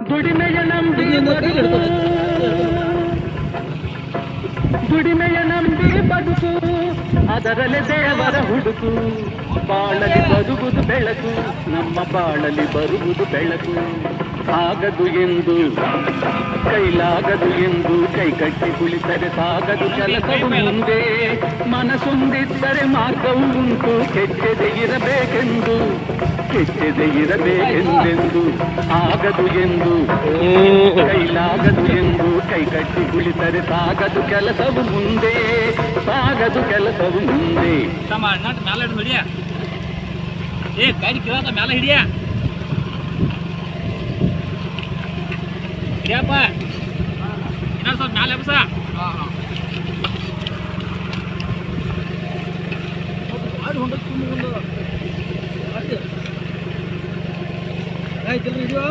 ದುಡಿಮೆಯ ನಂಬಿ ದುಡಿಮೆಯ ನಂಬಿ ಬದುಕು, ಅದರಲ್ಲಿ ದೇವರ ಹುಡುಕು. ಬಾಳಲಿ ಬರುವುದು ಬೆಳಕು, ನಮ್ಮ ಬಾಳಲಿ ಬರುವುದು ಬೆಳಕು. ಆಗದು ಎಂದು ಕೈಲಾಗದು ಎಂದು ಕೈ ಕಟ್ಟಿ ಕುಳಿತರೆ ಸಾಗದು ಕೆಲಸವು ಮುಂದೆ. ಮನಸ್ಸೊಂದಿದ್ದರೆ ಮಾರ್ಗವು ಉಂಟು, ಕೆಚ್ಚದೆ ಇರಬೇಕೆಂದು ಕೆಚ್ಚದೆ ಇರಬೇಕೆಂದೆಂದು. ಆಗದು ಎಂದು ಕೈಲಾಗದು ಎಂದು ಕೈ ಕಟ್ಟಿ ಕುಳಿತರೆ ಸಾಗದು ಕೆಲಸವು ಮುಂದೆ, ಸಾಗದು ಕೆಲಸವು ಮುಂದೆ. ಮೇಲೆ ಹಿಡಿಯ ಹಿಡಿಯಪ್ಪ, ಇನ್ನೊಂದು ಸ್ವಲ್ಪ ಮ್ಯಾಲೆ ಎಬ್ಸ. ಆಯ್ತು ಹಿಡಿಯೋ.